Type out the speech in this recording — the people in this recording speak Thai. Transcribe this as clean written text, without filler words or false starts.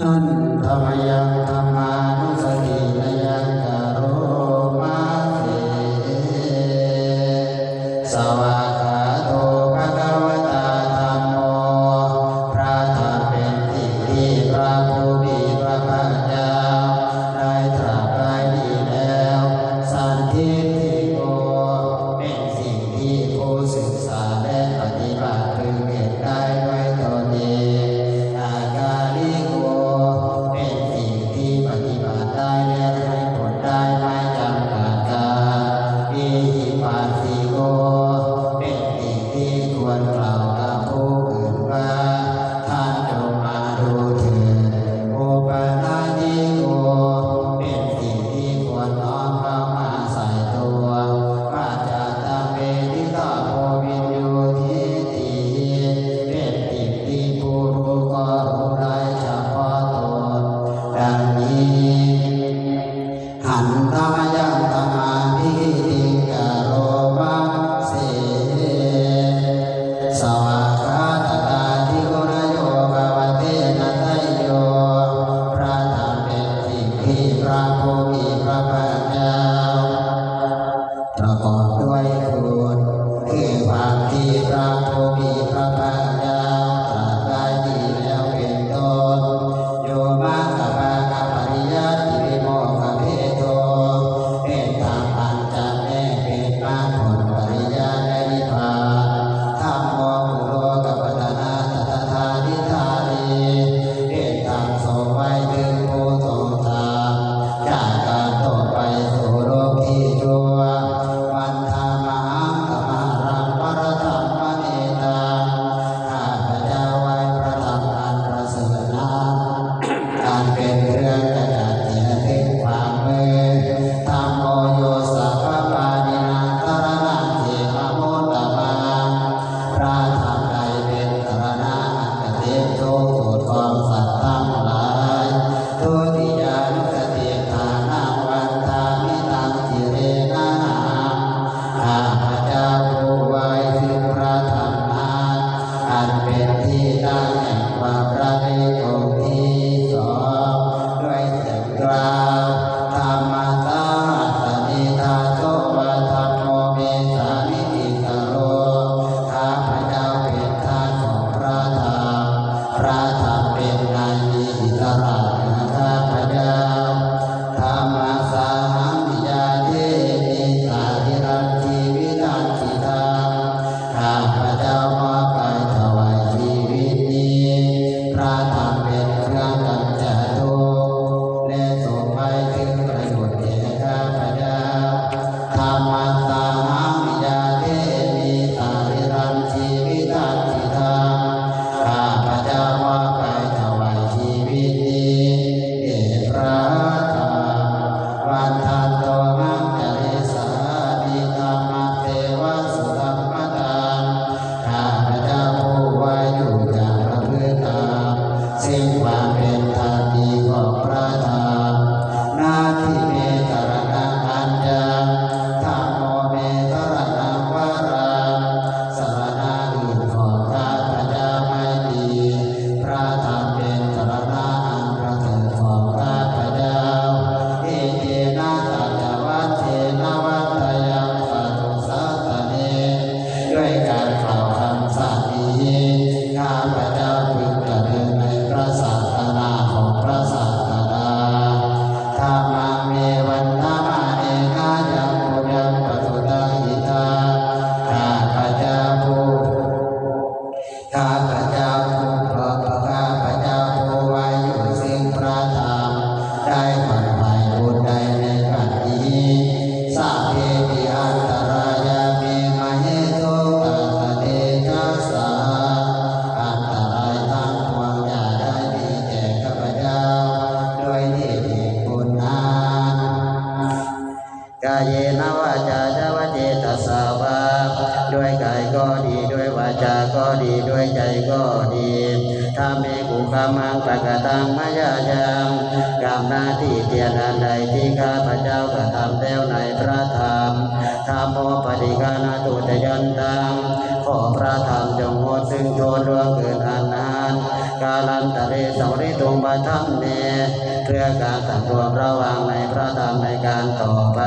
หันธรรมยังธรรมานุสตินยังกโรมาเสสวากขาโตภะคะวตาธัมโมพระธรรมเป็นสิ่งที่พระผู้มีพระภาคเจ้าได้ตรัสไว้ดีแล้วสันทิฏฐิโกเป็นสิ่งที่ผู้ศึกษาและปฏิบัติพึงเห็นได้ด้วยตนเองอากาลิโกเป็นสิ่งที่ปฏิบัติได้และให้ผลได้ไม่จำกัดการอิหิปัสสิโกเป็นสิ่งที่ควรกล่าวกับผู้อื่นว่าท่านจงมาดูเถิดโอปนาญิโกเป็นสิ่งที่ควรน้อมเข้ามาใส่ตัวปัจจตังเวทิตาโพวินโยทิติเป็นสิ่งที่ผู้รู้ก็รู้ได้เฉพาะตนดังนี้หันธรรมยังธรรมาภิติกโรมาเสสวากขาตตาธิโกนโยภวเตนะไตโยพระธรรมเป็นสิ่งที่พระผู้มีพระภาคเจ้าประกอบด้วยคุณคือความที่พระผู้มีพระภาคเจ้าตรัสได้ดีแล้วเป็นต้นโยมาคภาคปริยัติวิโมกขเพโตเป็นธรรมอันจะแน่เป็นมรรคผลปริยัติและนิพพานธัมโมกุโลกัปปตนาตถาธานิธารีเป็นธรรมทรงไว้ถึงผู้ทรงธรรมจากการตกไปสู่โลกที่ชั่ววันธรรมังธรรมารังปรธรรมเนตังข้าพเจ้าไว้พระธรรมอันประเสริฐนั้นการเป็นเครื่องกระจัดเสียถึงความมืดธัมโมโยสัพพปานินังสรณังเขมโมตตมังพระธรรมใดเป็นสรณะอันเกษมโชคสุดของสัตว์ทั้งหลายทุติยานุสติฐานังวันทามิตังสิเรนะข้าพเจ้าผู้ไว้ซึ่งพระธรรมนั้นอันเป็นที่ตั้งแห่งความระลึกองค์ที่สองด้วยเสียงกล่าวธรรมตาสนิทาโสวะธัมโมเมสามิติกโรข้าพเจ้าเป็นทาสของพระธรรมพระธรรมเป็นนายอิสระเหนือข้าพเจ้าธรรมสาหังวิยาเทมิสาธิรันชีวิตันติตังข้าพเจ้ามอบกายถวายชีวิตนี้พระธรรมเป็นเครื่องกำจัดทุกข์และส่งไปถึงประโยชน์แก่ข้าพเจ้าธรรมสาหังวิยาเทมิสาธิรันชีวิตันติตังข้าพเจ้ามอบกายถวายชีวิตนี้แด่พระธรรมวันทันโตมังจริสานิธรรมเทวสุตัมปตังข้าพเจ้าผู้ไว้อยู่อย่างประพฤติธรรมซึ่งความเป็นธรรมดีของพระธรรมนาทิเมตรณังอัญญังธัมโมเมตรณังวรังสรณะอื่นของข้าพเจ้าไม่มีพระธรรมเป็นสรณะอันประเสริฐของข้าพเจ้าเอเตนะสัจวัตเถนะวัตยังสัตตุสัตตเนด้วยการกล่าวคำสัตย์นี้ข้าพเจ้าพึงเจริญในพระศาสนาของพระศาสดาธรรมังเมวันธรรมะเอกายังปุญญังปสุตังอิทังข้าพเจ้าผู้เพราะข้าพเจ้าผู้ไว้อยู่ซึ่งพระธรรมได้หมั่นไผ่บุญใดในบัดนี้สัพเพติอันตรายาเมมะเหโตตัสสะเตจัสสะอันตรายทั้งปวงอย่าได้มีแก่ข้าพเจ้าด้วยเหตุแห่งบุญนั้นกายเนวาจาจาวเจตสาวาด้วยกายก็ดีด้วยวาจาก็ดีด้วยใจก็ดีถ้ามีกุขมังปะกตังมายายังกรรมหน้าที่เตียนอันใดที่ข้าพเจ้ากระทำแล้วในพระธรรมธัมโมปฏิกานาตุตยันตังขอพระธรรมจงงดซึ่งโทษล่วงเกินอันนั้น กาลันตะเรสวริตุงปะทัมเมเพื่อการสำรวมระวังในพระธรรมในการต่อไป